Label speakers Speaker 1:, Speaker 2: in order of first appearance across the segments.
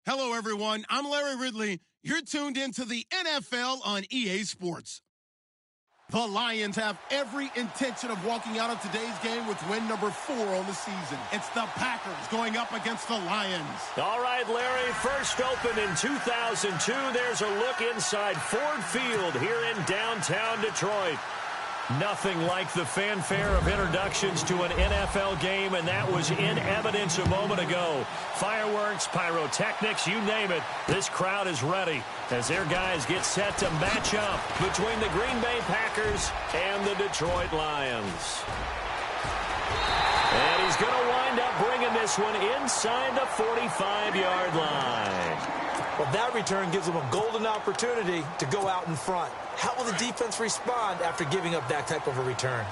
Speaker 1: Hello, everyone. I'm Larry Ridley. You're tuned into the NFL on EA Sports. The Lions have every intention of walking out of today's game with win number 4 on the season. It's the Packers going up against the Lions.
Speaker 2: All right, Larry, first opened in 2002. There's a look inside Ford Field here in downtown Detroit. Nothing like the fanfare of introductions to an NFL game, and that was in evidence a moment ago. Fireworks, pyrotechnics, you name it. This crowd is ready as their guys get set to match up between the Green Bay Packers and the Detroit Lions. And he's going to wind up bringing this one inside the 45-yard line.
Speaker 3: Well, that return gives them a golden opportunity to go out in front. How will the defense respond after giving up that type of a return?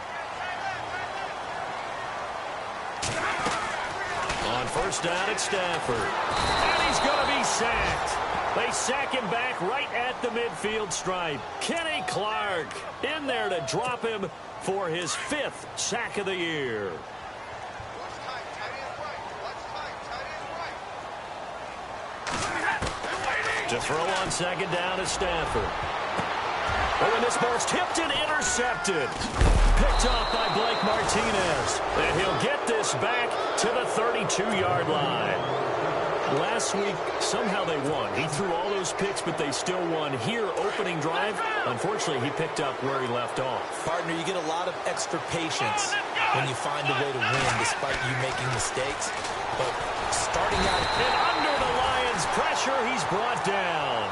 Speaker 2: On first down, it's Stafford. And he's going to be sacked. They sack him back right at the midfield stripe. Kenny Clark in there to drop him for his 5th sack of the year. To throw on second down is Stafford. Oh, and this ball's tipped and intercepted. Picked off by Blake Martinez. And he'll get this back to the 32-yard line. Last week, somehow they won. He threw all those picks, but they still won. Here, opening drive, unfortunately, he picked up where he left off.
Speaker 3: Partner, you get a lot of extra patience when you find a way to win despite you making mistakes. But starting out...
Speaker 2: And under the Lions' pressure, he's brought down.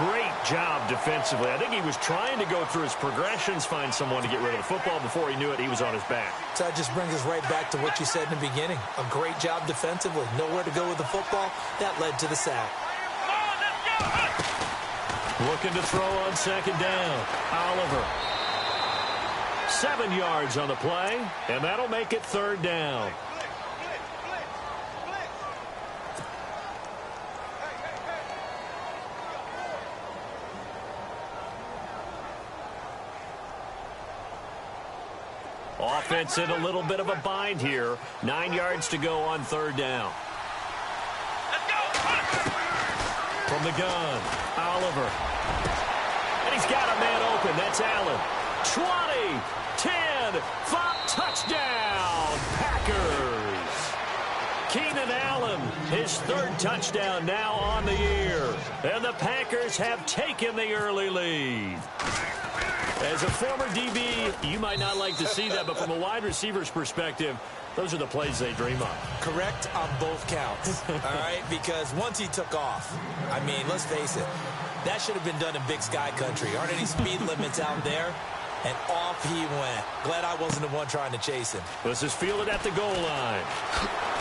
Speaker 2: Great job defensively. I think he was trying to go through his progressions, find someone to get rid of the football. Before he knew it, he was on his back.
Speaker 3: So that just brings us right back to what you said in the beginning. A great job defensively. Nowhere to go with the football. That led to the sack.
Speaker 2: Looking to throw on second down. Oliver. 7 yards on the play, and that'll make it third down. Offense in a little bit of a bind here. 9 yards to go on third down. From the gun, Oliver. And he's got a man open. That's Allen. 20, 10, 5, touchdown, Packers. Keenan Allen, his 3rd touchdown now on the year. And the Packers have taken the early lead. As a former DB, you might not like to see that, but from a wide receiver's perspective, those are the plays they dream of.
Speaker 3: Correct on both counts, all right? Because once he took off, I mean, let's face it, that should have been done in Big Sky country. Aren't any speed limits out there? And off he went. Glad I wasn't the one trying to chase him.
Speaker 2: This is fielded at the goal line.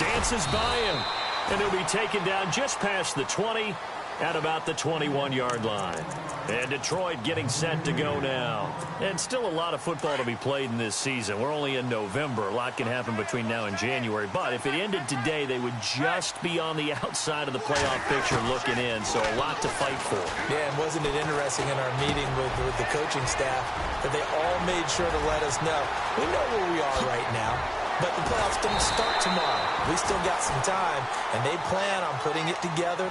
Speaker 2: Dances by him, and he'll be taken down just past the 20 at about the 21-yard line. And Detroit getting set to go now. And still a lot of football to be played in this season. We're only in November. A lot can happen between now and January. But if it ended today, they would just be on the outside of the playoff picture looking in. So a lot to fight for.
Speaker 3: Yeah, and wasn't it interesting in our meeting with the coaching staff that they all made sure to let us know, we know where we are right now, but the playoffs don't start tomorrow. We still got some time, and they plan on putting it together,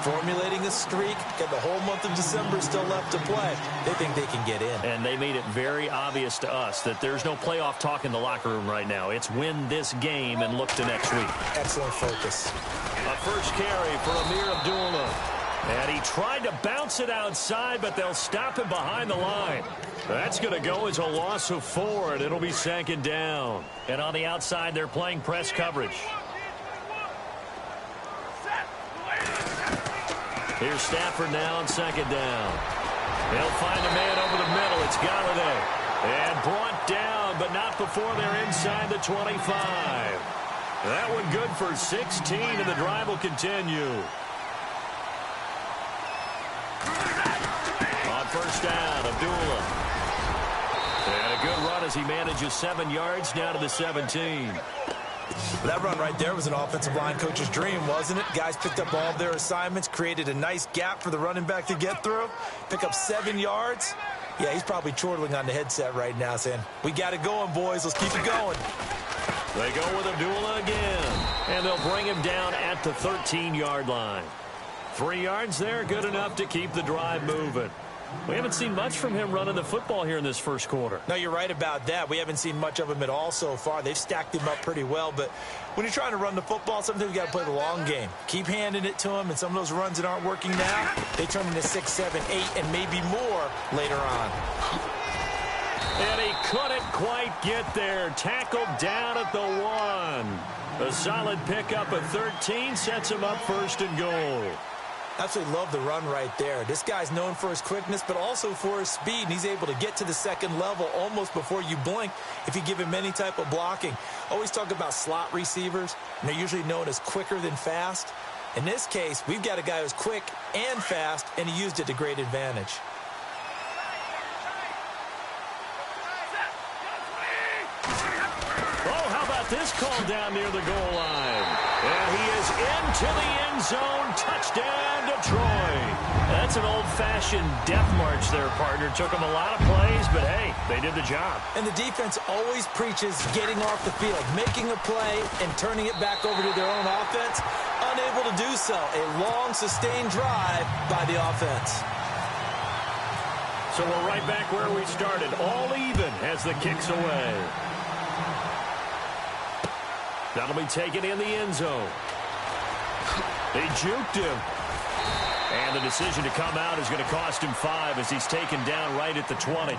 Speaker 3: formulating a streak, got the whole month of December still left to play. They think they can get in.
Speaker 2: And they made it very obvious to us that there's no playoff talk in the locker room right now. It's win this game and look to next week.
Speaker 3: Excellent focus.
Speaker 2: A first carry for Amir Abdullah. And he tried to bounce it outside, but they'll stop him behind the line. That's going to go as a loss of 4, and it'll be second down. And on the outside, they're playing press coverage. Here's Stafford now on second down. They'll find a man over the middle. It's Galladay. And brought down, but not before they're inside the 25. That one good for 16, and the drive will continue. On first down, Abdullah. And a good run as he manages 7 yards down to the 17.
Speaker 3: That run right there was an offensive line coach's dream, wasn't it? Guys picked up all of their assignments, created a nice gap for the running back to get through, pick up 7 yards. Yeah, he's probably chortling on the headset right now saying, we got it going, boys. Let's keep it going.
Speaker 2: They go with Abdullah again, and they'll bring him down at the 13-yard line. 3 yards there, good enough to keep the drive moving. We haven't seen much from him running the football here in this first quarter.
Speaker 3: No, you're right about that. We haven't seen much of him at all so far. They've stacked him up pretty well, but when you're trying to run the football, sometimes you got to play the long game. Keep handing it to him, and some of those runs that aren't working now, they turn into 6, 7, 8, and maybe more later on.
Speaker 2: And he couldn't quite get there. Tackled down at the 1. A solid pickup at 13 sets him up first and goal.
Speaker 3: Absolutely love the run right there. This guy's known for his quickness, but also for his speed, and he's able to get to the second level almost before you blink if you give him any type of blocking. Always talk about slot receivers, and they're usually known as quicker than fast. In this case, we've got a guy who's quick and fast, and he used it to great advantage.
Speaker 2: Oh, how about this call down near the goal line? And he is into the end zone. Touchdown, Detroit. That's an old-fashioned death march there, partner. Took them a lot of plays, but hey, they did the job.
Speaker 3: And the defense always preaches getting off the field, making a play, and turning it back over to their own offense. Unable to do so. A long, sustained drive by the offense.
Speaker 2: So we're right back where we started. All even as the kick's away. That'll be taken in the end zone. They juked him. And the decision to come out is going to cost him 5 as he's taken down right at the 20.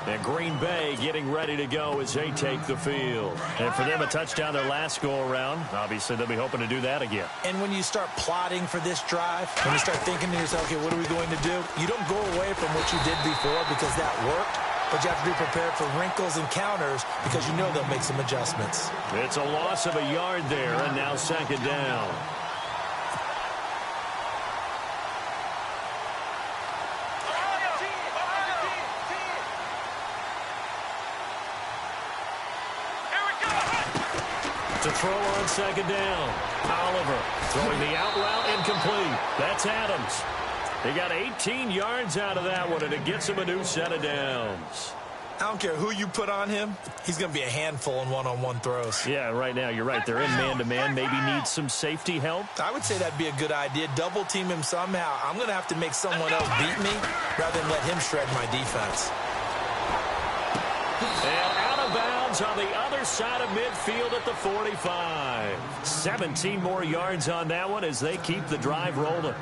Speaker 2: And Green Bay getting ready to go as they take the field. And for them, a touchdown their last go-around. Obviously, they'll be hoping to do that again.
Speaker 3: And when you start plotting for this drive, when you start thinking to yourself, okay, what are we going to do? You don't go away from what you did before because that worked. But you have to be prepared for wrinkles and counters because you know they'll make some adjustments.
Speaker 2: It's a loss of a yard there, and now second down. To throw on second down. Oliver throwing the out route incomplete. That's Adams. He got 18 yards out of that one, and it gets him a new set of downs.
Speaker 3: I don't care who you put on him. He's going to be a handful in one-on-one throws.
Speaker 2: Yeah, right now, you're right. They're in man-to-man. Maybe needs some safety help.
Speaker 3: I would say that'd be a good idea. Double team him somehow. I'm going to have to make someone else beat me rather than let him shred my defense.
Speaker 2: And out of bounds on the other side of midfield at the 45. 17 more yards on that one as they keep the drive rolling.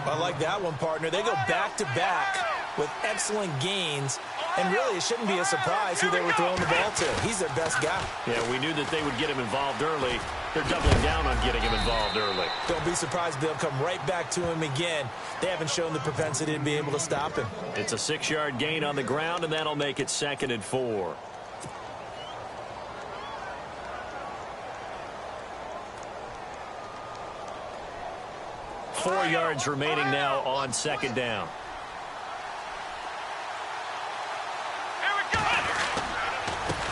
Speaker 3: I like that one, partner. They go back-to-back with excellent gains, and really it shouldn't be a surprise who they were throwing the ball to. He's their best guy.
Speaker 2: Yeah, we knew that they would get him involved early. They're doubling down on getting him involved early.
Speaker 3: Don't be surprised they'll come right back to him again. They haven't shown the propensity to be able to stop him.
Speaker 2: It's a 6-yard gain on the ground, and that'll make it 2nd and 4. Four yards remaining now on second down.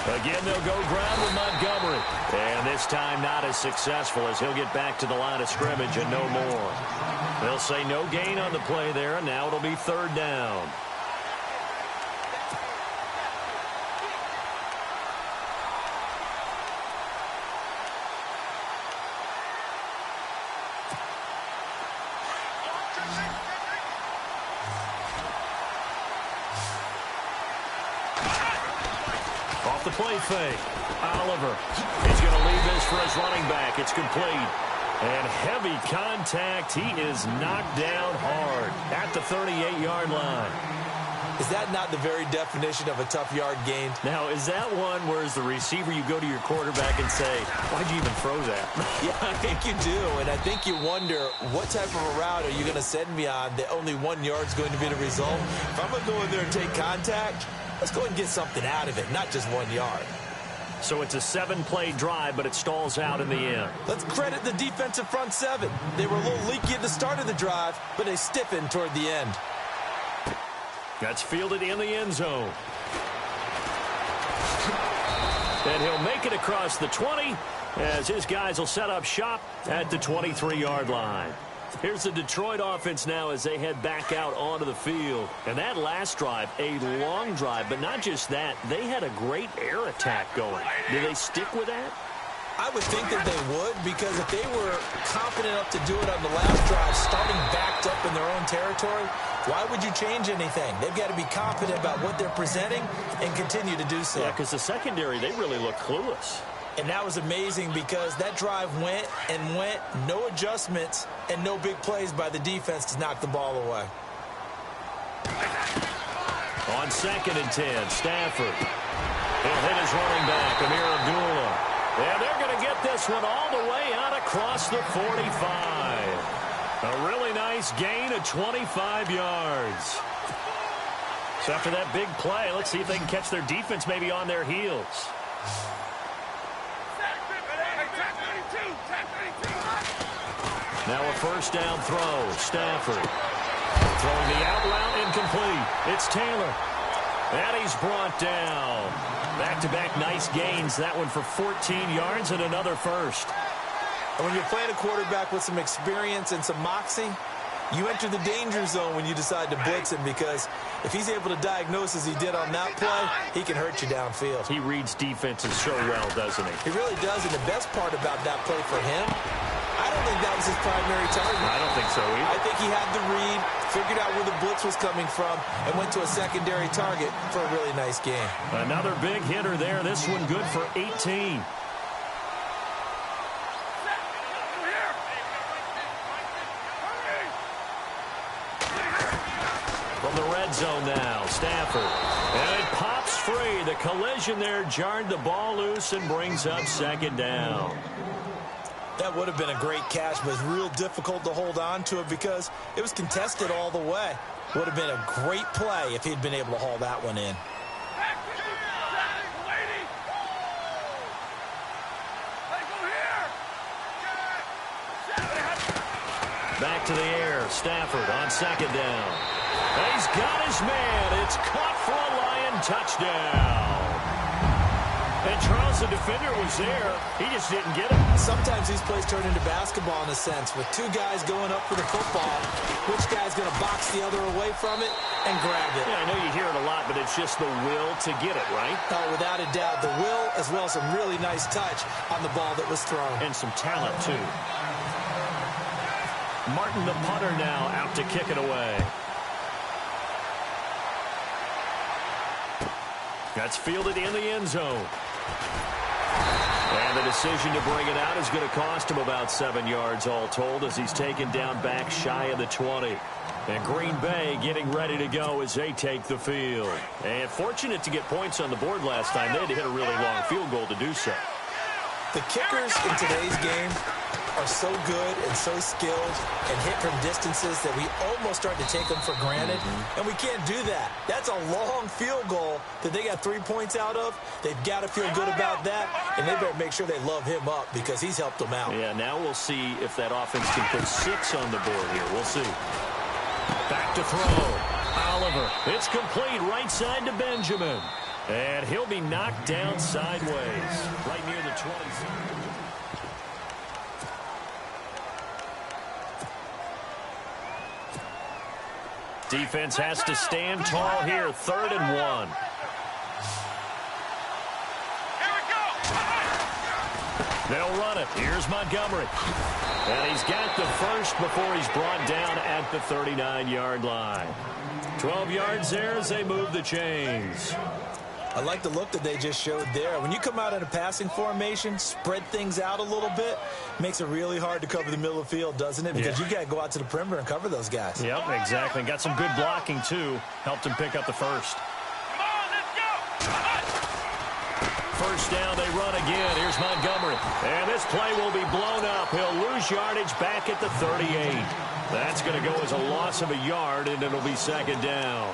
Speaker 2: Again, they'll go ground with Montgomery. And this time not as successful as he'll get back to the line of scrimmage and no more. They'll say no gain on the play there, and now it'll be 3rd down. Off the play fake. Oliver. He's going to leave this for his running back. It's complete. And heavy contact. He is knocked down hard at the 38-yard line.
Speaker 3: Is that not the very definition of a tough yard gain?
Speaker 2: Now, is that one where as the receiver you go to your quarterback and say, why'd you even throw that?
Speaker 3: Yeah, I think you do. And I think you wonder, what type of a route are you going to send me on that only 1 yard is going to be the result? If I'm going to go in there and take contact, let's go and get something out of it, not just 1 yard.
Speaker 2: So it's a 7-play drive, but it stalls out in the end.
Speaker 3: Let's credit the defensive front seven. They were a little leaky at the start of the drive, but they stiffened toward the end.
Speaker 2: That's fielded in the end zone. And he'll make it across the 20 as his guys will set up shop at the 23-yard line. Here's the Detroit offense now as they head back out onto the field. And that last drive, a long drive, but not just that. They had a great air attack going. Do they stick with that?
Speaker 3: I would think that they would, because if they were confident enough to do it on the last drive, starting backed up in their own territory, why would you change anything? They've got to be confident about what they're presenting and continue to do so.
Speaker 2: Yeah, because the secondary, they really look clueless.
Speaker 3: And that was amazing because that drive went and went, no adjustments, and no big plays by the defense to knock the ball away.
Speaker 2: On 2nd and 10, Stafford. He'll hit his running back, Amir Abdullah. And they're going to get this one all the way out across the 45. A really nice gain of 25 yards. So after that big play, let's see if they can catch their defense maybe on their heels. Now a first down throw. Stafford throwing the out route incomplete. It's Taylor. And he's brought down. Back-to-back nice gains. That one for 14 yards and another first.
Speaker 3: And when you're playing a quarterback with some experience and some moxie, you enter the danger zone when you decide to blitz him, because if he's able to diagnose as he did on that play, he can hurt you downfield.
Speaker 2: He reads defenses so well, doesn't he?
Speaker 3: He really does, and the best part about that play for him, I don't think that was his primary target.
Speaker 2: I don't think so either.
Speaker 3: I think he had the read, figured out where the blitz was coming from, and went to a secondary target for a really nice game.
Speaker 2: Another big hitter there. This one good for 18. From the red zone now, Stafford. And it pops free. The collision there jarred the ball loose and brings up 2nd down.
Speaker 3: That would have been a great catch, but it's real difficult to hold on to it because it was contested all the way. Would have been a great play if he'd been able to haul that one in.
Speaker 2: Back to the air. Stafford on 2nd down. And he's got his man. It's caught for a Lion touchdown. And Charles, the defender, was there. He just didn't get it.
Speaker 3: Sometimes these plays turn into basketball in a sense, with two guys going up for the football. Which guy's going to box the other away from it and grab it?
Speaker 2: Yeah, I know you hear it a lot, but it's just the will to get it, right?
Speaker 3: Oh, without a doubt, the will as well as some really nice touch on the ball that was thrown.
Speaker 2: And some talent, too. Martin, the punter, now out to kick it away. That's fielded in the end zone. And the decision to bring it out is going to cost him about 7 yards all told, as he's taken down back shy of the 20. And Green Bay getting ready to go as they take the field. And fortunate to get points on the board last time. They had to hit a really long field goal to do so.
Speaker 3: The kickers in today's game are so good and so skilled and hit from distances that we almost start to take them for granted, and we can't do that. That's a long field goal that they got 3 points out of. They've got to feel good about that, and they better make sure they love him up because he's helped them out.
Speaker 2: Yeah, now we'll see if that offense can put 6 on the board here. We'll see. Back to throw. Oliver. It's complete right side to Benjamin. And he'll be knocked down sideways right near the 20. Defense has to stand tall here. 3rd and 1. They'll run it. Here's Montgomery. And he's got the first before he's brought down at the 39-yard line. 12 yards there as they move the chains.
Speaker 3: I like the look that they just showed there. When you come out in a passing formation, spread things out a little bit, makes it really hard to cover the middle of the field, doesn't it? Because you got to go out to the perimeter and cover those guys.
Speaker 2: Yep, exactly. Got some good blocking, too. Helped him pick up the first.
Speaker 4: Come on, let's go!
Speaker 2: First down, they run again. Here's Montgomery. And this play will be blown up. He'll lose yardage back at the 38. That's going to go as a loss of a yard, and it'll be 2nd down.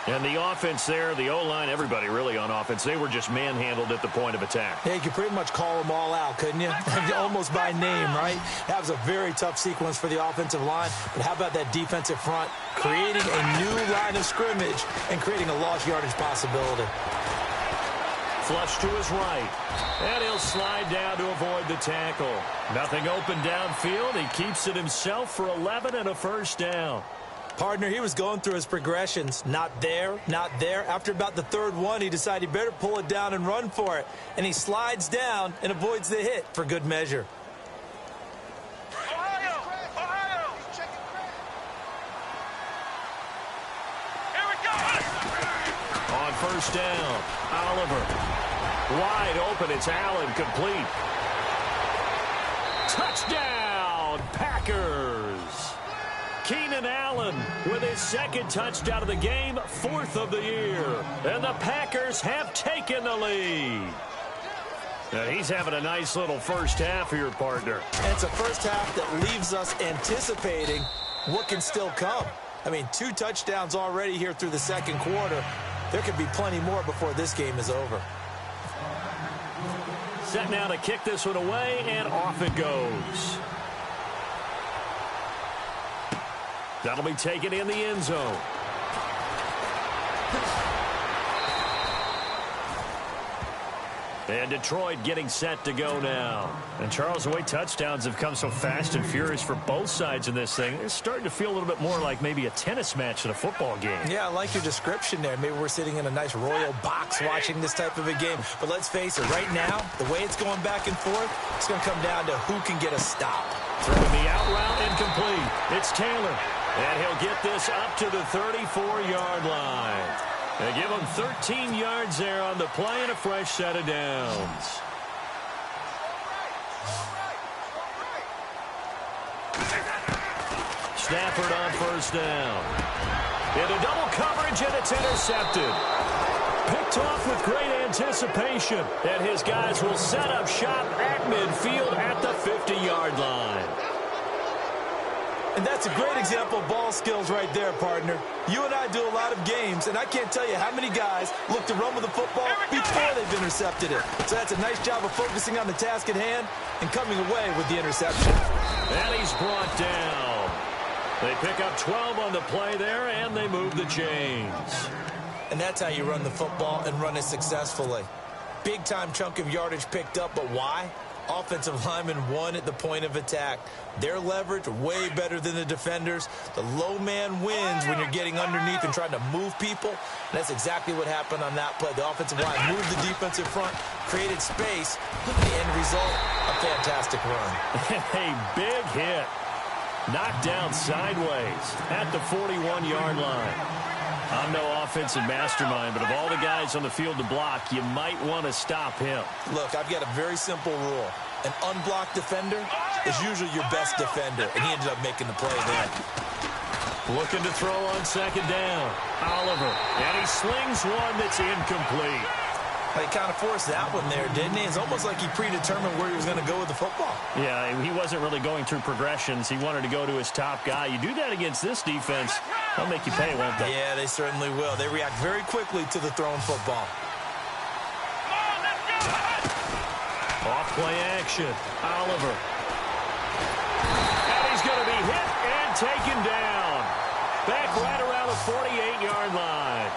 Speaker 2: And the offense there, the O-line, everybody really on offense, they were just manhandled at the point of attack.
Speaker 3: Yeah, you could pretty much call them all out, couldn't you? Almost by name, right? That was a very tough sequence for the offensive line. But how about that defensive front creating a new line of scrimmage and creating a lost yardage possibility?
Speaker 2: Flush to his right. And he'll slide down to avoid the tackle. Nothing open downfield. He keeps it himself for 11 and a first down.
Speaker 3: Partner, he was going through his progressions. Not there, not there. After about the third one, he decided he better pull it down and run for it. And he slides down and avoids the hit for good measure.
Speaker 4: Ohio! Ohio! Here we go!
Speaker 2: On first down, Oliver. Wide open, it's Allen, complete. Touchdown, Packers! Keenan Allen with his second touchdown of the game, 4th of the year. And the Packers have taken the lead. Now he's having a nice little first half here, partner.
Speaker 3: And it's a first half that leaves us anticipating what can still come. I mean, 2 touchdowns already here through the second quarter. There could be plenty more before this game is over.
Speaker 2: Set now to kick this one away, and off it goes. That'll be taken in the end zone. And Detroit getting set to go now. And Charles, the way touchdowns have come so fast and furious for both sides in this thing, it's starting to feel a little bit more like maybe a tennis match in a football game.
Speaker 3: Yeah, I like your description there. Maybe we're sitting in a nice royal box watching this type of a game. But let's face it, right now, the way it's going back and forth, it's going to come down to who can get a stop.
Speaker 2: Throwing the out route incomplete. It's Taylor. And he'll get this up to the 34-yard line. They give him 13 yards there on the play and a fresh set of downs. Stafford on first down. Into double coverage, and it's intercepted. Picked off with great anticipation. And his guys will set up shop at midfield at the 50-yard line.
Speaker 3: And that's a great example of ball skills right there, partner. You and I do a lot of games, and I can't tell you how many guys look to run with the football before they've intercepted it. So that's a nice job of focusing on the task at hand and coming away with the interception.
Speaker 2: And he's brought down. They pick up 12 on the play there, and they move the chains.
Speaker 3: And that's how you run the football and run it successfully. Big-time chunk of yardage picked up, but why? Offensive linemen won at the point of attack. Their leverage way better than the defenders. The low man wins when you're getting underneath and trying to move people. And that's exactly what happened on that play. The offensive line moved the defensive front, created space. The end result, a fantastic run.
Speaker 2: A big hit. Knocked down sideways at the 41-yard line. I'm no offensive mastermind, but of all the guys on the field to block, you might want to stop him.
Speaker 3: Look, I've got a very simple rule. An unblocked defender is usually your best defender, and he ended up making the play there.
Speaker 2: Looking to throw on second down. Oliver, and he slings one that's incomplete.
Speaker 3: He kind of forced that one there, didn't he? It's almost like he predetermined where he was going to go with the football.
Speaker 2: Yeah, he wasn't really going through progressions. He wanted to go to his top guy. You do that against this defense, they'll make you pay, won't they?
Speaker 3: Yeah, they certainly will. They react very quickly to the thrown football.
Speaker 2: Off play action. Oliver. And he's going to be hit and taken down. Back right around the 48-yard line.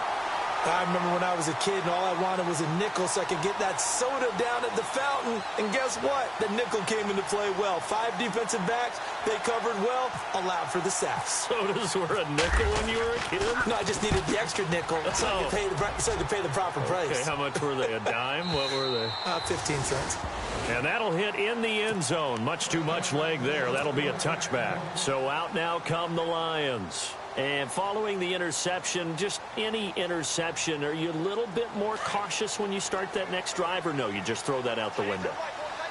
Speaker 3: I remember when I was a kid and all I wanted was a nickel so I could get that soda down at the fountain. And guess what? The nickel came into play well. 5 defensive backs, they covered well, allowed for the sacks.
Speaker 2: Sodas were a nickel when you were a kid?
Speaker 3: No, I just needed the extra nickel so I could pay the proper price.
Speaker 2: Okay, how much were they? A dime? What were they?
Speaker 3: 15 cents.
Speaker 2: And that'll hit in the end zone. Much too much leg there. That'll be a touchback. So out now come the Lions. And following the interception, just any interception, are you a little bit more cautious when you start that next drive, or no, you just throw that out the window?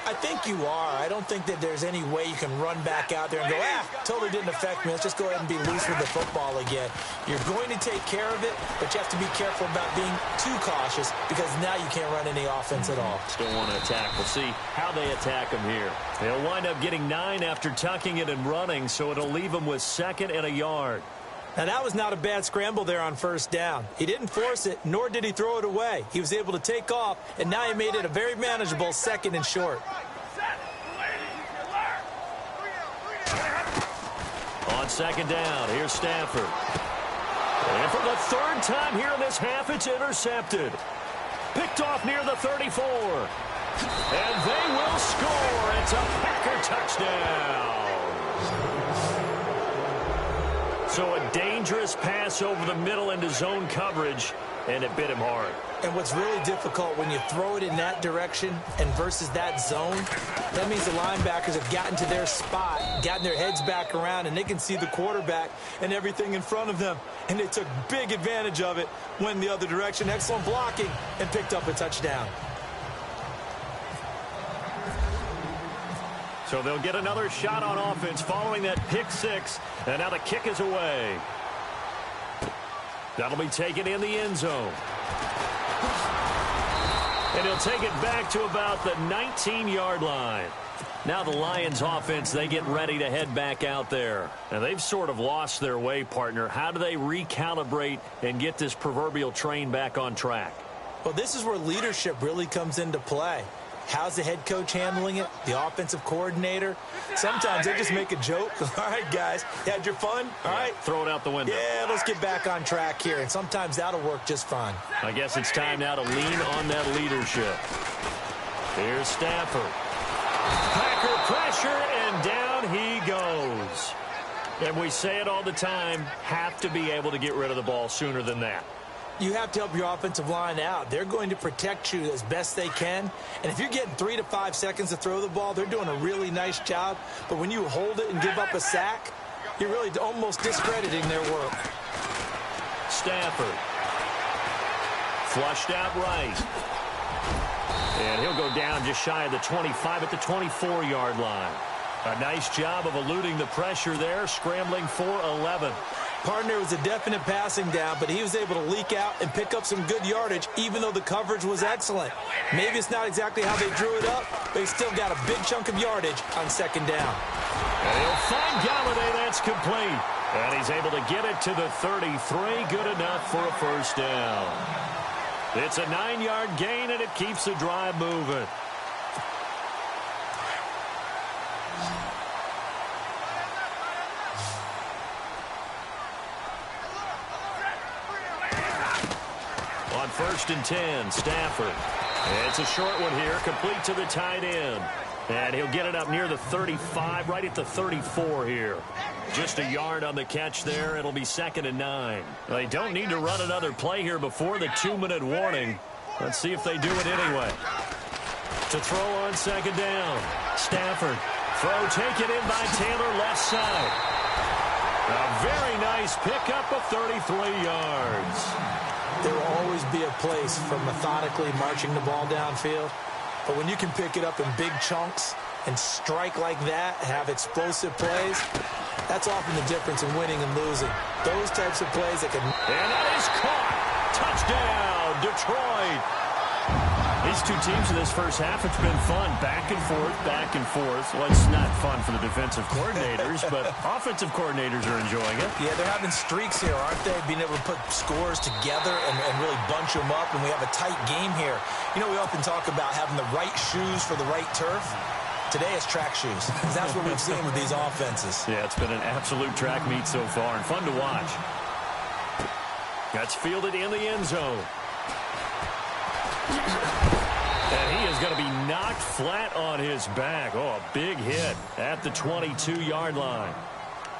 Speaker 3: I think you are. I don't think that there's any way you can run back out there and go, totally didn't affect me. Let's just go ahead and be loose with the football again. You're going to take care of it, but you have to be careful about being too cautious because now you can't run any offense at all.
Speaker 2: Still want to attack. We'll see how they attack him here. They'll wind up getting 9 after tucking it and running, so it'll leave them with 2nd and a yard.
Speaker 3: Now, that was not a bad scramble there on first down. He didn't force it, nor did he throw it away. He was able to take off, and now he made it a very manageable 2nd and short.
Speaker 2: On second down, here's Stafford. And for the 3rd time here in this half, it's intercepted. Picked off near the 34. And they will score. It's a Packer touchdown. So a dangerous pass over the middle into zone coverage, and it bit him hard.
Speaker 3: And what's really difficult when you throw it in that direction and versus that zone, that means the linebackers have gotten to their spot, gotten their heads back around, and they can see the quarterback and everything in front of them. And they took big advantage of it, went the other direction. Excellent blocking, and picked up a touchdown.
Speaker 2: So they'll get another shot on offense following that pick six, and now the kick is away. That'll be taken in the end zone. And he'll take it back to about the 19-yard line. Now the Lions offense, they get ready to head back out there. And they've sort of lost their way, partner. How do they recalibrate and get this proverbial train back on track?
Speaker 3: Well, this is where leadership really comes into play. How's the head coach handling it? The offensive coordinator? Sometimes they just make a joke. All right, guys, you had your fun? All right.
Speaker 2: Throw it out the window.
Speaker 3: Yeah, let's get back on track here. And sometimes that'll work just fine.
Speaker 2: I guess it's time now to lean on that leadership. Here's Stafford. Packer pressure, and down he goes. And we say it all the time, have to be able to get rid of the ball sooner than that.
Speaker 3: You have to help your offensive line out. They're going to protect you as best they can. And if you're getting 3 to 5 seconds to throw the ball, they're doing a really nice job. But when you hold it and give up a sack, you're really almost discrediting their work.
Speaker 2: Stafford. Flushed out right. And he'll go down just shy of the 25 at the 24-yard line. A nice job of eluding the pressure there, scrambling for 11.
Speaker 3: Partner was a definite passing down, but he was able to leak out and pick up some good yardage, even though the coverage was excellent. Maybe it's not exactly how they drew it up, but he still got a big chunk of yardage on second down.
Speaker 2: And he'll find Galladay. That's complete. And he's able to get it to the 33. Good enough for a first down. It's a 9-yard gain, and it keeps the drive moving. On 1st and 10, Stafford. It's a short one here, complete to the tight end. And he'll get it up near the 35, right at the 34 here. Just a yard on the catch there. It'll be 2nd and 9. They don't need to run another play here before the 2-minute warning. Let's see if they do it anyway. To throw on 2nd down. Stafford. Throw taken in by Taylor, left side. A very nice pickup of 33 yards.
Speaker 3: There will always be a place for methodically marching the ball downfield. But when you can pick it up in big chunks and strike like that, have explosive plays, that's often the difference in winning and losing. Those types of plays that can...
Speaker 2: And that is caught. Touchdown, Detroit. These two teams in this first half, it's been fun. Back and forth, back and forth. Well, it's not fun for the defensive coordinators, but offensive coordinators are enjoying it.
Speaker 3: Yeah, they're having streaks here, aren't they? Being able to put scores together and really bunch them up, and we have a tight game here. You know, we often talk about having the right shoes for the right turf. Today it's track shoes. That's what we've seen with these offenses.
Speaker 2: Yeah, it's been an absolute track meet so far and fun to watch. That's fielded in the end zone. And he is going to be knocked flat on his back. Oh, a big hit at the 22-yard line.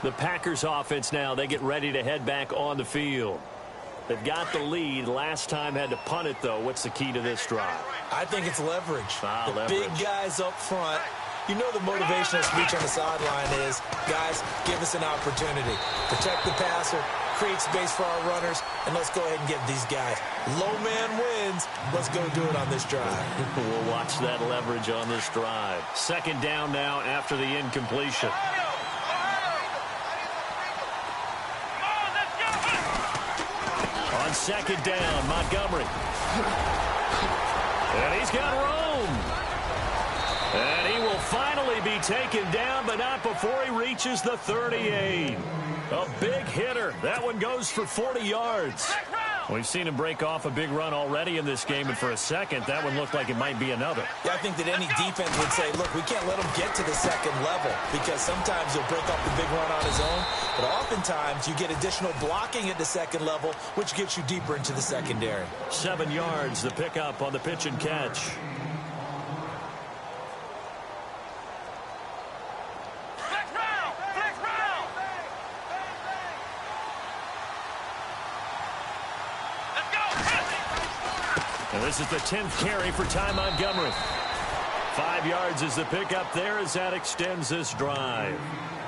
Speaker 2: The Packers offense now, they get ready to head back on the field. They've got the lead. Last time had to punt it, though. What's the key to this drive?
Speaker 3: I think it's leverage.
Speaker 2: Leverage.
Speaker 3: Big guys up front. You know the motivational speech on the sideline is, guys, give us an opportunity. Protect the passer, create space for our runners, and let's go ahead and get these guys. Low man wins. Let's go do it on this drive.
Speaker 2: We'll watch that leverage on this drive. 2nd down now after the incompletion. On 2nd down, Montgomery. And he's got room. And he will finally be taken down, but not before he reaches the 38. A big hitter. That one goes for 40 yards. We've seen him break off a big run already in this game, and for a second, that one looked like it might be another.
Speaker 3: Yeah, I think that any defense would say, look, we can't let him get to the 2nd level, because sometimes he'll break off the big run on his own, but oftentimes you get additional blocking at the 2nd level, which gets you deeper into the secondary.
Speaker 2: 7 yards, the pickup on the pitch and catch. And this is the 10th carry for Ty Montgomery. 5 yards is the pickup there as that extends this drive.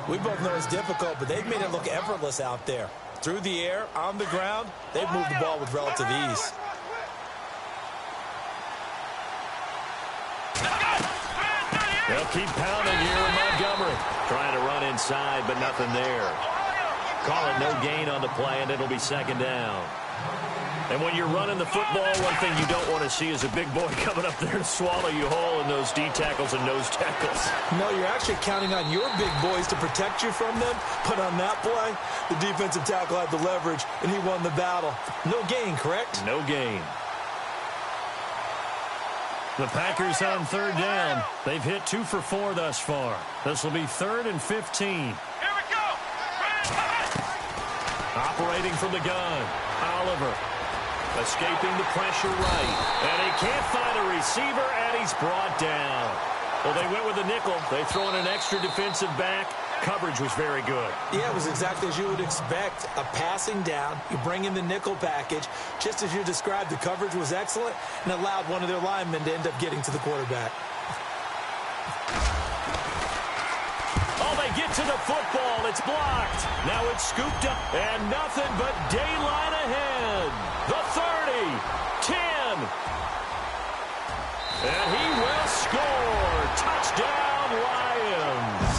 Speaker 3: We both know it's difficult, but they've made it look effortless out there. Through the air, on the ground, they've moved the ball with relative ease.
Speaker 2: They'll keep pounding here with Montgomery. Trying to run inside, but nothing there. Call it no gain on the play, and it'll be second down. And when you're running the football, one thing you don't want to see is a big boy coming up there and swallow you whole in those D tackles and nose tackles.
Speaker 3: No, you're actually counting on your big boys to protect you from them. But on that play, the defensive tackle had the leverage, and he won the battle. No gain, correct?
Speaker 2: No gain. The Packers on third down. They've hit 2 for 4 thus far. This will be 3rd and 15.
Speaker 4: Here we go.
Speaker 2: Operating from the gun, Oliver. Escaping the pressure right. And he can't find a receiver, and he's brought down. Well, they went with the nickel. They throw in an extra defensive back. Coverage was very good.
Speaker 3: Yeah, it was exactly as you would expect. A passing down. You bring in the nickel package. Just as you described, the coverage was excellent and allowed one of their linemen to end up getting to the quarterback.
Speaker 2: Oh, they get to the football. It's blocked. Now it's scooped up. And nothing but daylight ahead. The 30, 10. And he will score. Touchdown, Lions.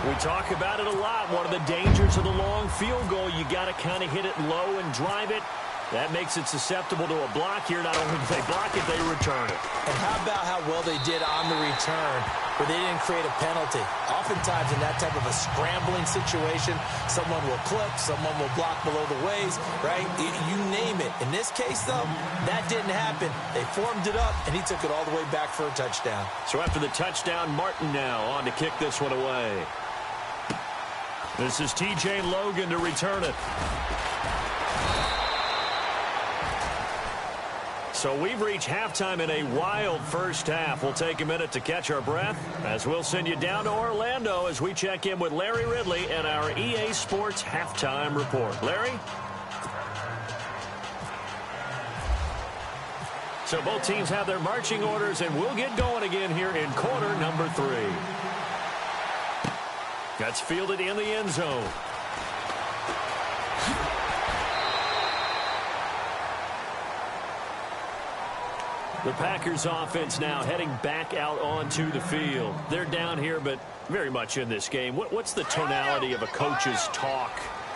Speaker 2: We talk about it a lot. One of the dangers of the long field goal, you got to kind of hit it low and drive it. That makes it susceptible to a block here. Not only do they block it, they return it.
Speaker 3: And how about how well they did on the return, where they didn't create a penalty. Oftentimes in that type of a scrambling situation, someone will clip, someone will block below the waist, right? You name it. In this case, though, that didn't happen. They formed it up, and he took it all the way back for a touchdown.
Speaker 2: So after the touchdown, Martin now on to kick this one away. This is T.J. Logan to return it. So we've reached halftime in a wild first half. We'll take a minute to catch our breath as we'll send you down to Orlando as we check in with Larry Ridley and our EA Sports Halftime Report. Larry? So both teams have their marching orders, and we'll get going again here in quarter number 3. That's fielded in the end zone. The Packers offense now heading back out onto the field. They're down here, but very much in this game. What's the tonality of a coach's talk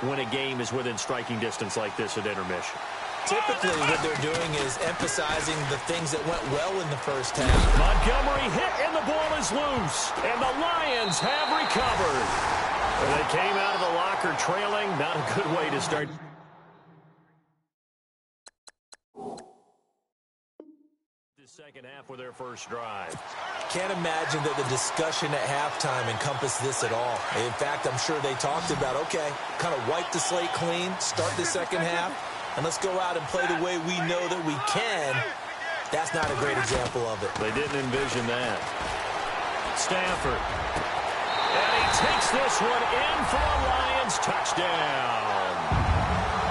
Speaker 2: when a game is within striking distance like this at intermission?
Speaker 3: Typically, what they're doing is emphasizing the things that went well in the first half.
Speaker 2: Montgomery hit, and the ball is loose. And the Lions have recovered. They came out of the locker trailing. Not a good way to start. Second half with their first drive.
Speaker 3: Can't imagine that the discussion at halftime encompassed this at all. In fact, I'm sure they talked about, okay, kind of wipe the slate clean, start the second half, and let's go out and play the way we know that we can. That's not a great example of it.
Speaker 2: They didn't envision that. Stafford. And he takes this one in for a Lions touchdown.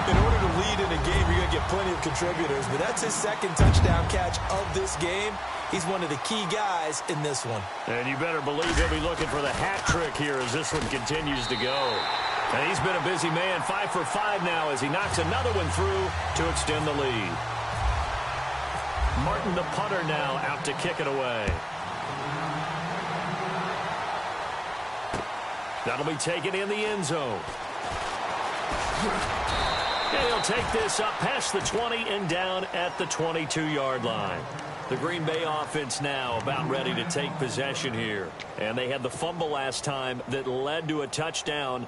Speaker 3: In order to lead in a game, you're going to get plenty of contributors, but that's his second touchdown catch of this game. He's one of the key guys in this one.
Speaker 2: And you better believe he'll be looking for the hat trick here as this one continues to go. And he's been a busy man, 5 for 5 now as he knocks another one through to extend the lead. Martin, the punter, now out to kick it away. That'll be taken in the end zone. And he'll take this up past the 20 and down at the 22-yard line. The Green Bay offense now about ready to take possession here. And they had the fumble last time that led to a touchdown.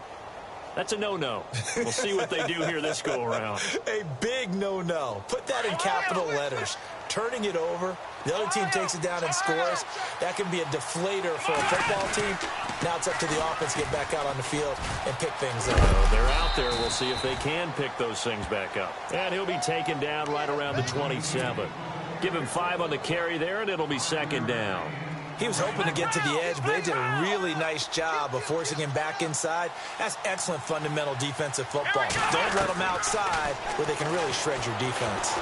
Speaker 2: That's a no-no. We'll see what they do here this go-around.
Speaker 3: A big no-no. Put that in capital letters. Turning it over, the other team takes it down and scores. That can be a deflator for a football team. Now it's up to the offense to get back out on the field and pick things up.
Speaker 2: They're out there. We'll see if they can pick those things back up. And he'll be taken down right around the 27. Give him 5 on the carry there, and it'll be second down.
Speaker 3: He was hoping to get to the edge, but they did a really nice job of forcing him back inside. That's excellent fundamental defensive football. Don't let them outside where they can really shred your defense.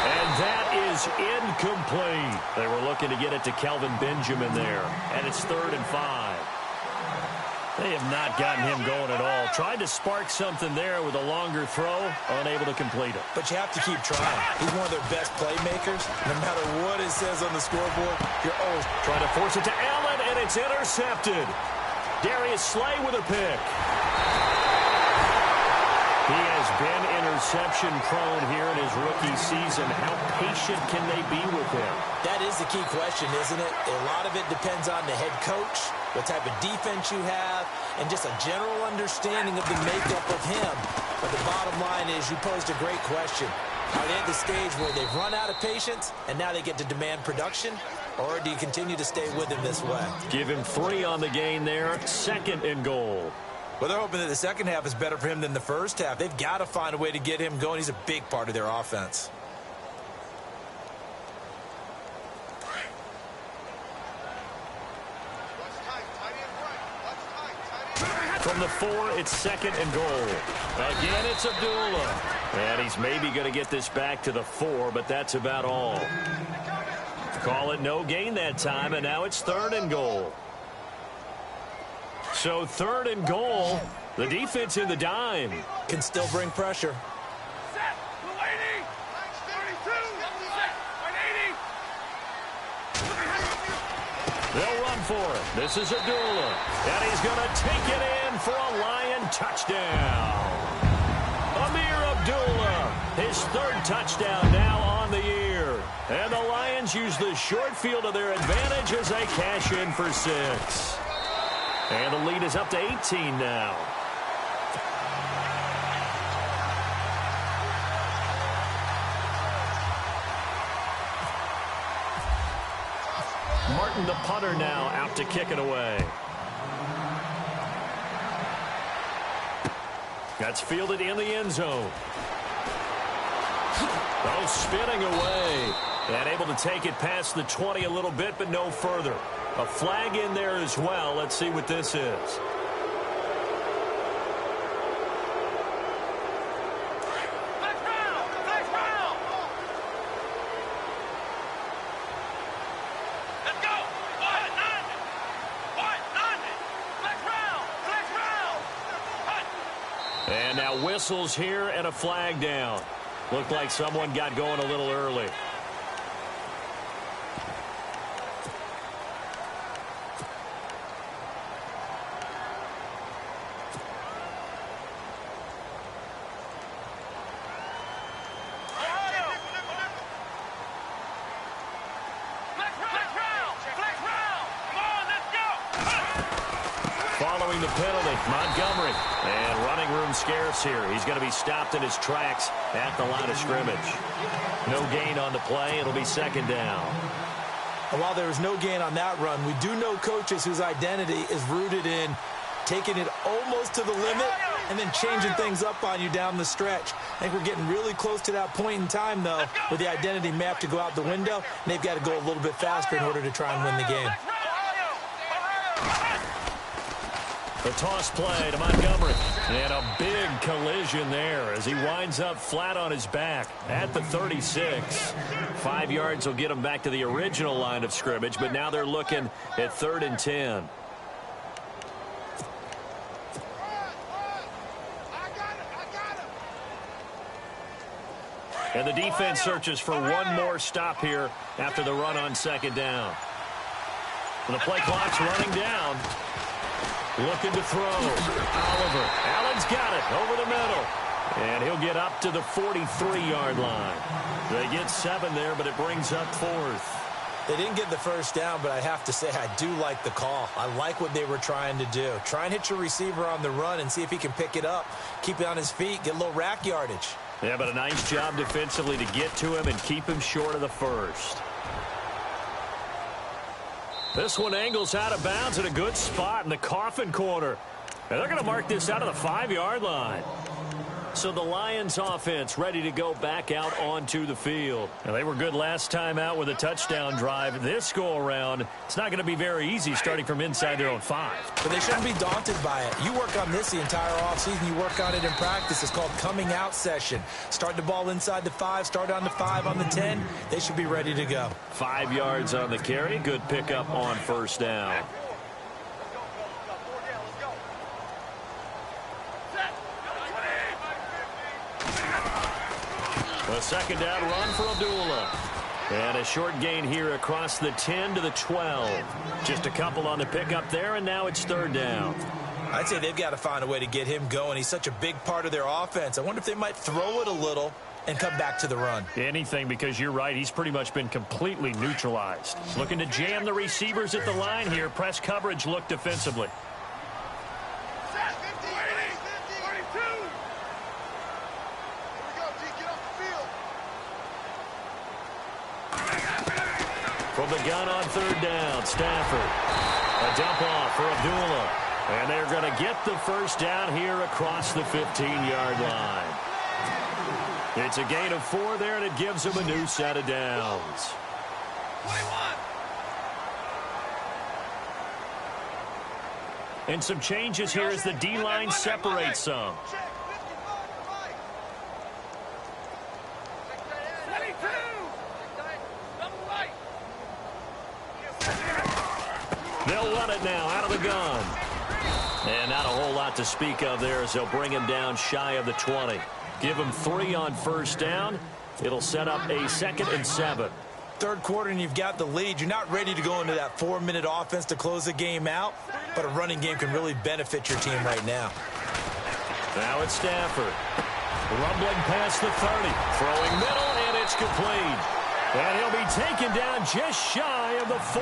Speaker 2: And that is incomplete. They were looking to get it to Kelvin Benjamin there. And it's 3rd and 5. They have not gotten him going at all. Tried to spark something there with a longer throw, unable to complete it.
Speaker 3: But you have to keep trying. He's one of their best playmakers. No matter what it says on the scoreboard, you're always
Speaker 2: trying to force it to Allen, and it's intercepted. Darius Slay with a pick. He has been interception-prone here in his rookie season. How patient can they be with him?
Speaker 3: That is the key question, isn't it? A lot of it depends on the head coach, what type of defense you have, and just a general understanding of the makeup of him. But the bottom line is you posed a great question. Are they at the stage where they've run out of patience, and now they get to demand production? Or do you continue to stay with him this way?
Speaker 2: Give him 3 on the gain there. 2nd and goal.
Speaker 3: Well, they're hoping that the second half is better for him than the first half. They've got to find a way to get him going. He's a big part of their offense.
Speaker 2: From the 4, it's 2nd and goal. Again, it's Abdullah. And he's maybe going to get this back to the 4, but that's about all. Call it no gain that time, and now it's 3rd and goal. So 3rd and goal. The defense in the dime.
Speaker 3: Can still bring pressure.
Speaker 4: Set. 280. 32. Set. 180.
Speaker 2: They'll run for it. This is Abdullah. And he's going to take it in for a Lion touchdown. Amir Abdullah, his 3rd touchdown now on the year. And the Lions use the short field to their advantage as they cash in for 6. And the lead is up to 18 now. Martin, the punter, now out to kick it away. That's fielded in the end zone. Oh, spinning away. And able to take it past the 20 a little bit, but no further. A flag in there as well. Let's see what this is. And now whistles here and a flag down. Looked like someone got going a little early. Following the penalty, Montgomery. And running room scarce here. He's going to be stopped in his tracks at the line of scrimmage. No gain on the play. It'll be 2nd down.
Speaker 3: And while there was no gain on that run, we do know coaches whose identity is rooted in taking it almost to the limit and then changing things up on you down the stretch. I think we're getting really close to that point in time, though, where the identity map to go out the window, and they've got to go a little bit faster in order to try and win the game.
Speaker 2: The toss play to Montgomery. And a big collision there as he winds up flat on his back at the 36. 5 yards will get him back to the original line of scrimmage, but now they're looking at 3rd and 10. And the defense searches for one more stop here after the run on 2nd down. And the play clock's running down. Looking to throw. Oliver. Allen's got it over the middle. And he'll get up to the 43-yard line. They get 7 there, but it brings up 4th.
Speaker 3: They didn't get the first down, but I have to say I do like the call. I like what they were trying to do. Try and hit your receiver on the run and see if he can pick it up. Keep it on his feet. Get a little rack yardage.
Speaker 2: Yeah, but a nice job defensively to get to him and keep him short of the first. This one angles out of bounds in a good spot in the coffin corner. And they're going to mark this out of the 5-yard line. So the Lions offense ready to go back out onto the field. Now, they were good last time out with a touchdown drive. This go-around, it's not going to be very easy starting from inside their own 5.
Speaker 3: But they shouldn't be daunted by it. You work on this the entire offseason. You work on it in practice. It's called coming out session. Start the ball inside the 5, start on the 5, on the 10. They should be ready to go.
Speaker 2: 5 yards on the carry. Good pickup on first down. A second down run for Abdullah. And a short gain here across the 10 to the 12. Just a couple on the pickup there, and now it's third down.
Speaker 3: I'd say they've got to find a way to get him going. He's such a big part of their offense. I wonder if they might throw it a little and come back to the run.
Speaker 2: Anything, because you're right. He's pretty much been completely neutralized. Looking to jam the receivers at the line here. Press coverage look defensively. From the gun on third down, Stafford. A dump off for Abdullah. And they're going to get the first down here across the 15-yard line. It's a gain of 4 there, and it gives them a new set of downs.
Speaker 4: 21.
Speaker 2: And some changes here as the D-line separates some.
Speaker 4: 22. Double right.
Speaker 2: They'll run it now out of the gun. And not a whole lot to speak of there as they'll bring him down shy of the 20. Give him 3 on first down. It'll set up a 2nd and 7.
Speaker 3: Third quarter and you've got the lead. You're not ready to go into that 4-minute offense to close the game out, but a running game can really benefit your team right now.
Speaker 2: Now it's Stafford. Rumbling past the 30. Throwing middle, and it's complete. And he'll be taken down just shy of the 40.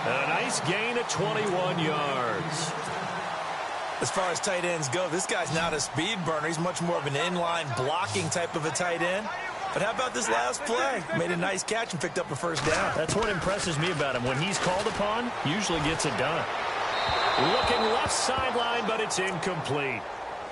Speaker 2: A nice gain of 21 yards.
Speaker 3: As far as tight ends go, this guy's not a speed burner. He's much more of an inline blocking type of a tight end. But how about this last play? Made a nice catch and picked up a first down.
Speaker 2: That's what impresses me about him. When he's called upon, usually gets it done. Looking left sideline, but it's incomplete.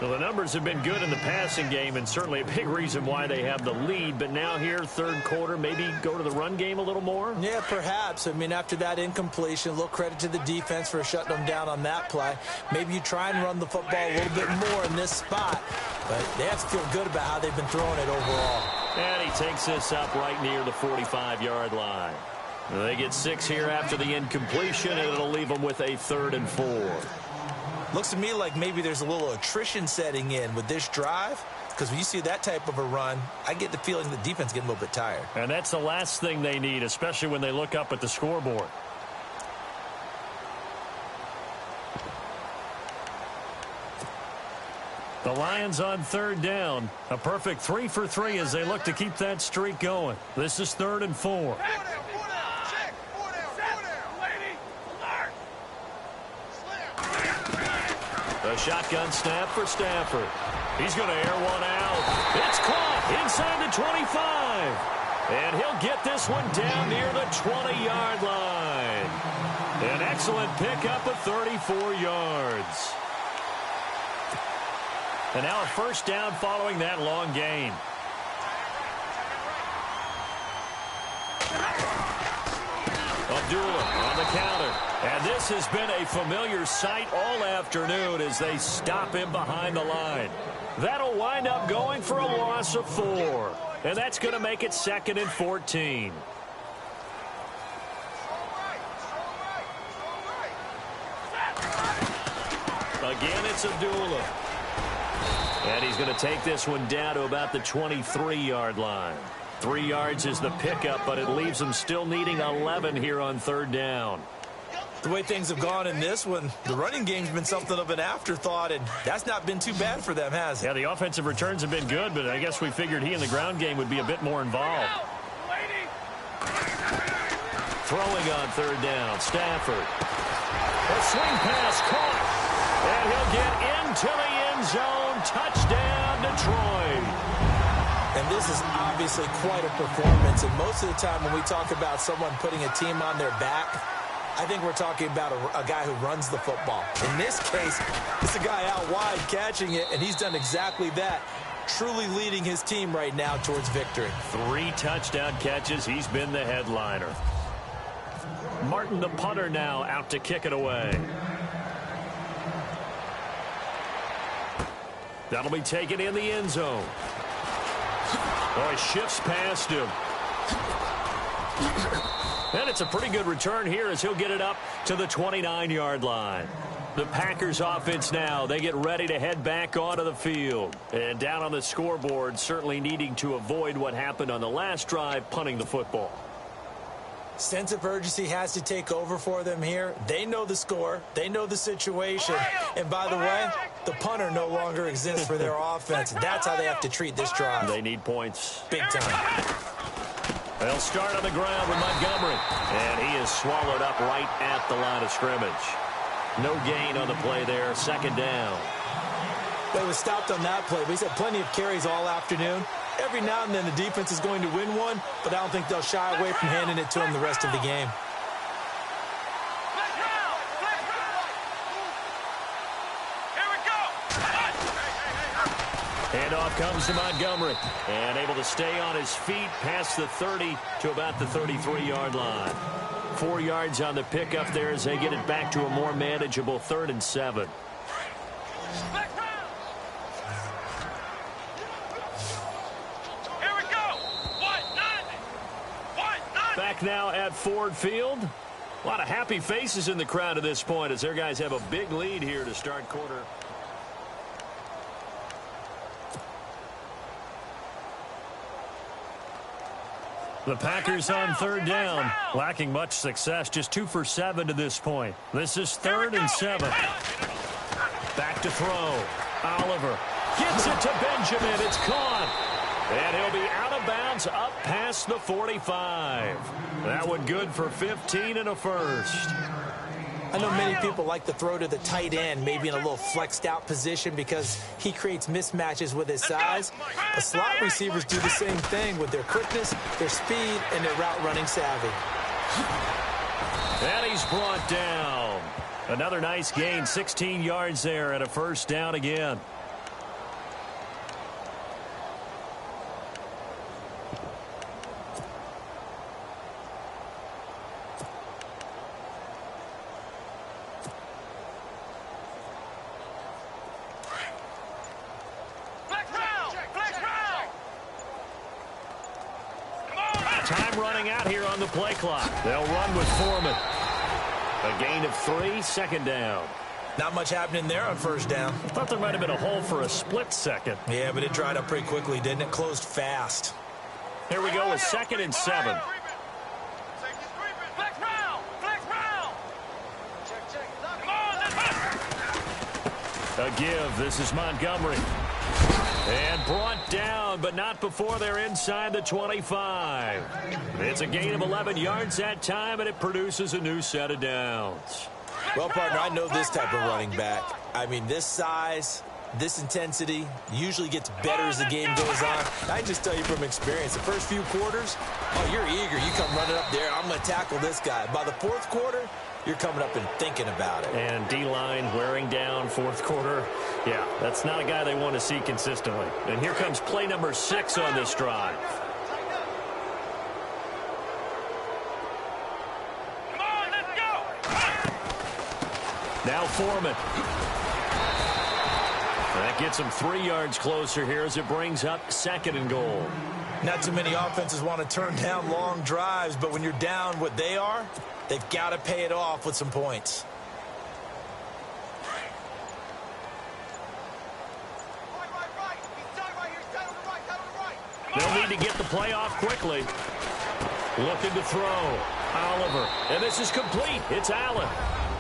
Speaker 2: Well, the numbers have been good in the passing game, and certainly a big reason why they have the lead. But now here, third quarter, maybe go to the run game a little more?
Speaker 3: Yeah, perhaps. I mean, after that incompletion, a little credit to the defense for shutting them down on that play. Maybe you try and run the football a little bit more in this spot. But they have to feel good about how they've been throwing it overall.
Speaker 2: And he takes this up right near the 45-yard line. They get 6 here after the incompletion, and it'll leave them with a 3rd and 4.
Speaker 3: Looks to me like maybe there's a little attrition setting in with this drive, because when you see that type of a run, I get the feeling the defense getting a little bit tired.
Speaker 2: And that's the last thing they need, especially when they look up at the scoreboard. The Lions on third down. A perfect 3 for 3 as they look to keep that streak going. This is 3rd and 4. A shotgun snap for Stafford. He's going to air one out. It's caught inside the 25. And he'll get this one down near the 20-yard line. An excellent pickup of 34 yards. And now a first down following that long gain. Abdullah on the counter. And this has been a familiar sight all afternoon as they stop him behind the line. That'll wind up going for a loss of 4. And that's going to make it 2nd and 14. Again, it's Abdullah. And he's going to take this one down to about the 23-yard line. 3 yards is the pickup, but it leaves them still needing 11 here on third down.
Speaker 3: The way things have gone in this one, the running game's been something of an afterthought, and that's not been too bad for them, has it?
Speaker 2: Yeah, the offensive returns have been good, but I guess we figured he in the ground game would be a bit more involved. Throwing on third down, Stafford. A swing pass caught, and he'll get into the end zone. Touchdown, Detroit.
Speaker 3: And this is obviously quite a performance, and most of the time when we talk about someone putting a team on their back, I think we're talking about a guy who runs the football. In this case, it's a guy out wide catching it, and he's done exactly that, truly leading his team right now towards victory.
Speaker 2: 3 touchdown catches. He's been the headliner. Martin, the punter, now out to kick it away. That'll be taken in the end zone. Oh, he shifts past him. And it's a pretty good return here as he'll get it up to the 29-yard line. The Packers offense now, they get ready to head back onto the field. And down on the scoreboard, certainly needing to avoid what happened on the last drive, punting the football.
Speaker 3: Sense of urgency has to take over for them here. They know the score. They know the situation. And by the way, the punter no longer exists for their offense. That's how they have to treat this drive.
Speaker 2: They need points.
Speaker 3: Big time.
Speaker 2: They'll start on the ground with Montgomery. And he is swallowed up right at the line of scrimmage. No gain on the play there. Second down.
Speaker 3: They was stopped on that play, but he's had plenty of carries all afternoon. Every now and then the defense is going to win one, but I don't think they'll shy away from handing it to him the rest of the game.
Speaker 4: Here we go.
Speaker 2: Handoff comes to Montgomery. And able to stay on his feet past the 30 to about the 33-yard line. 4 yards on the pickup there as they get it back to a more manageable 3rd and 7. Back now at Ford Field. A lot of happy faces in the crowd at this point as their guys have a big lead here to start quarter. The Packers on 3rd down, lacking much success, just 2 for 7 to this point. This is 3rd and 7. Back to throw. Oliver gets it to Benjamin. It's caught. And he'll be out of bounds up past the 45. That one good for 15 and a first.
Speaker 3: I know many people like to throw to the tight end, maybe in a little flexed out position because he creates mismatches with his size. But slot receivers do the same thing with their quickness, their speed, and their route running savvy.
Speaker 2: And he's brought down. Another nice gain, 16 yards there and a first down again. Time running out here on the play clock. They'll run with Foreman. A gain of 3, second down.
Speaker 3: Not much happening there on first down.
Speaker 2: Thought there might have been a hole for a split second.
Speaker 3: Yeah, but it dried up pretty quickly, didn't it? Closed fast.
Speaker 2: Here we go with 2nd and 7.
Speaker 4: Flex round. Come on, let's
Speaker 2: A give. This is Montgomery. And brought down, but not before they're inside the 25. It's a gain of 11 yards that time, and it produces a new set of downs.
Speaker 3: Well, partner, I know this type of running back. I mean, this size, this intensity usually gets better as the game goes on. I can just tell you from experience, the first few quarters, oh, you're eager. You come running up there, I'm going to tackle this guy. By the 4th quarter, you're coming up and thinking about it.
Speaker 2: And D-line wearing down 4th quarter. Yeah, that's not a guy they want to see consistently. And here comes play number 6 on this drive.
Speaker 4: Come on, let's go.
Speaker 2: Now Foreman. That gets him 3 yards closer here as it brings up 2nd and goal.
Speaker 3: Not too many offenses want to turn down long drives, but when you're down what they are, they've got to pay it off with some points.
Speaker 2: They'll need to get the play off quickly. Looking to throw. Oliver. And this is complete. It's Allen.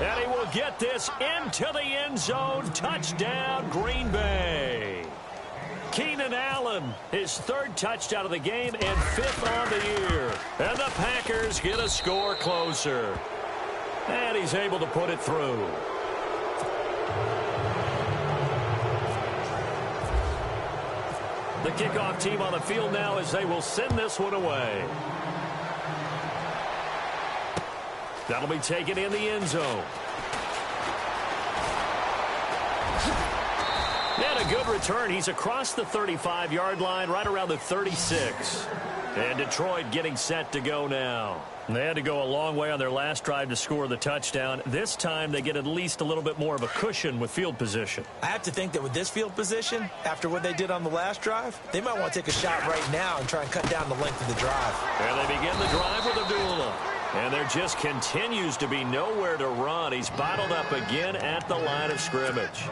Speaker 2: And he will get this into the end zone. Touchdown, Green Bay. Keenan Allen, his 3rd touchdown of the game and 5th on the year. And the Packers get a score closer. And he's able to put it through. The kickoff team on the field now as they will send this one away. That'll be taken in the end zone. And a good return. He's across the 35-yard line, right around the 36. And Detroit getting set to go now. They had to go a long way on their last drive to score the touchdown. This time they get at least a little bit more of a cushion with field position.
Speaker 3: I have to think that with this field position, after what they did on the last drive, they might want to take a shot right now and try and cut down the length of the drive.
Speaker 2: And they begin the drive with Abdullah. And there just continues to be nowhere to run. He's bottled up again at the line of scrimmage.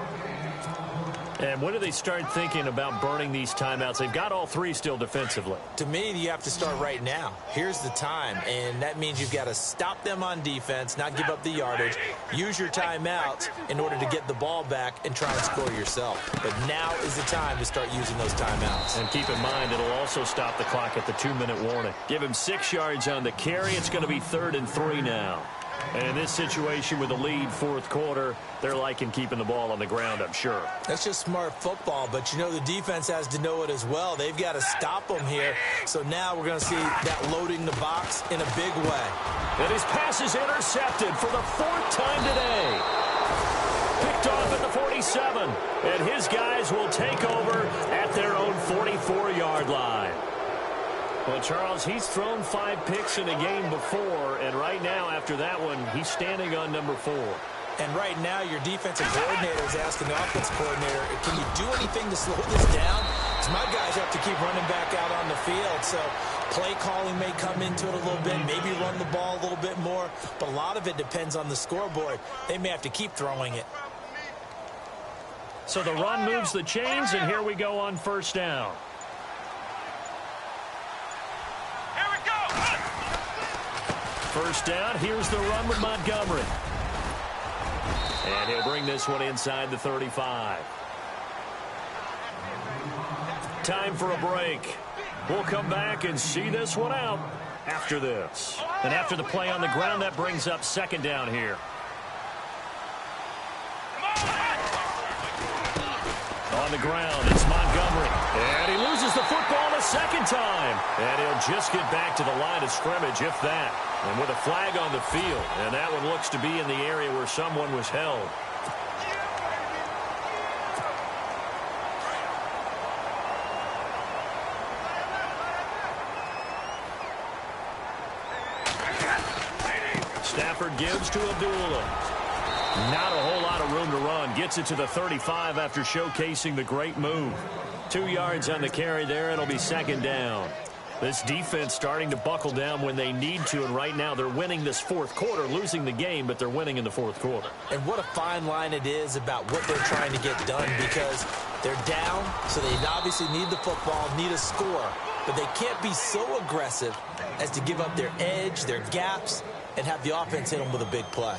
Speaker 2: And when do they start thinking about burning these timeouts? They've got all three still defensively.
Speaker 3: To me, you have to start right now. Here's the time, and that means you've got to stop them on defense, not give up the yardage, use your timeouts in order to get the ball back and try and score yourself. But now is the time to start using those timeouts.
Speaker 2: And keep in mind, it'll also stop the clock at the 2-minute warning. Give him 6 yards on the carry. It's going to be 3rd and 3 now. And in this situation with the lead, fourth quarter, they're liking keeping the ball on the ground, I'm sure.
Speaker 3: That's just smart football, but you know the defense has to know it as well. They've got to stop them here. So now we're going to see that loading the box in a big way.
Speaker 2: And his pass is intercepted for the 4th time today. Picked off at the 47. And his guys will take over at their own 44-yard line. Well, Charles, he's thrown 5 picks in a game before, and right now, after that one, he's standing on number 4.
Speaker 3: And right now, your defensive coordinator is asking the offensive coordinator, can you do anything to slow this down? Because my guys have to keep running back out on the field, so play calling may come into it a little bit, maybe run the ball a little bit more, but a lot of it depends on the scoreboard. They may have to keep throwing it.
Speaker 2: So the run moves the chains, and here we go on 1st down. First down, here's the run with Montgomery. And he'll bring this one inside the 35. Time for a break. We'll come back and see this one out after this. And after the play on the ground, that brings up 2nd down here. On the ground, it's Montgomery. And he loses the football the 2nd time. And he'll just get back to the line of scrimmage, if that. And with a flag on the field. And that one looks to be in the area where someone was held. Stafford gives to Abdullah. Not a whole lot of room to run. Gets it to the 35 after showcasing the great move. 2 yards on the carry there. It'll be 2nd down. This defense starting to buckle down when they need to, and right now they're winning this 4th quarter, losing the game, but they're winning in the 4th quarter.
Speaker 3: And what a fine line it is about what they're trying to get done, because they're down, so they obviously need the football, need a score, but they can't be so aggressive as to give up their edge, their gaps, and have the offense hit them with a big play.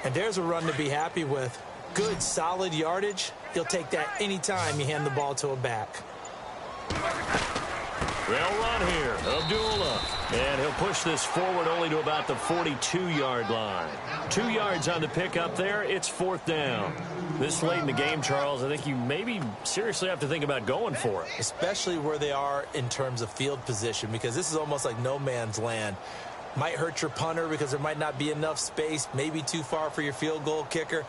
Speaker 3: And there's a run to be happy with. Good, solid yardage. You'll take that anytime you hand the ball to a back.
Speaker 2: They'll run here. Abdullah. And he'll push this forward only to about the 42-yard line. 2 yards on the pickup there. It's 4th down. This late in the game, Charles, I think you maybe seriously have to think about going for it.
Speaker 3: Especially where they are in terms of field position, because this is almost like no man's land. Might hurt your punter because there might not be enough space, maybe too far for your field goal kicker.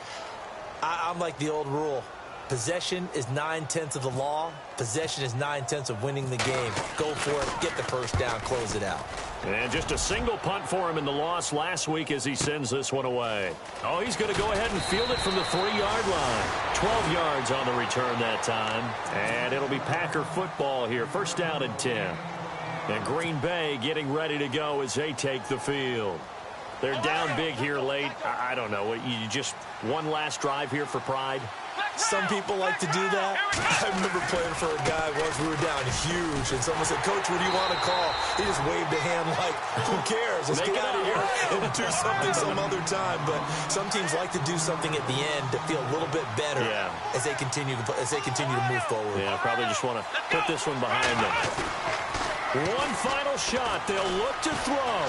Speaker 3: I'm like the old rule. Possession is 9/10 of the law. Possession is 9/10 of winning the game. Go for it. Get the first down. Close it out.
Speaker 2: And just a single punt for him in the loss last week as he sends this one away. Oh, he's going to go ahead and field it from the 3-yard line. 12 yards on the return that time. And it'll be Packer football here. 1st down and 10. And Green Bay getting ready to go as they take the field. They're down big here late. I don't know. You just one last drive here for pride?
Speaker 3: Some people like to do that. I remember playing for a guy once. We were down huge, and someone said, "Coach, what do you want to call?" He just waved a hand like, "Who cares? Let's get out of here and do something some other time." But some teams like to do something at the end to feel a little bit better as they continue to move forward.
Speaker 2: Yeah, probably just want to put this one behind them. One final shot. They'll look to throw.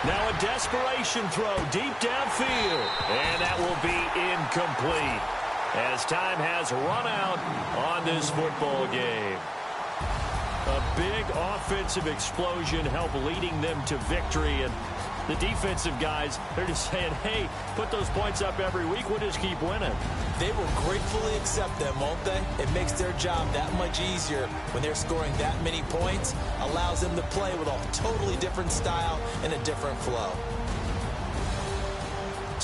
Speaker 2: Now a desperation throw deep downfield, and that will be incomplete, as time has run out on this football game. A big offensive explosion helped leading them to victory, and The defensive guys, they're just saying, hey, put those points up every week. We'll just keep winning.
Speaker 3: They will gratefully accept them, won't they? It makes their job that much easier when they're scoring that many points. Allows them to play with a totally different style and a different flow.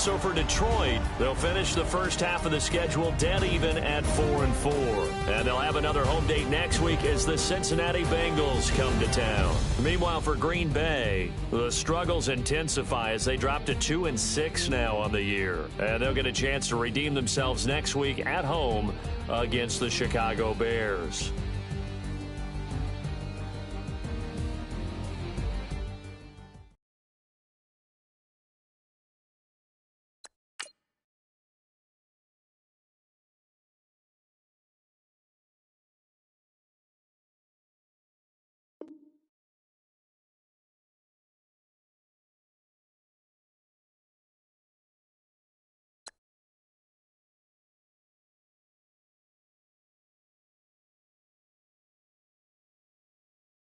Speaker 2: So for Detroit, they'll finish the first half of the schedule dead even at 4-4. And they'll have another home date next week as the Cincinnati Bengals come to town. Meanwhile, for Green Bay, the struggles intensify as they drop to 2-6 now on the year. And they'll get a chance to redeem themselves next week at home against the Chicago Bears.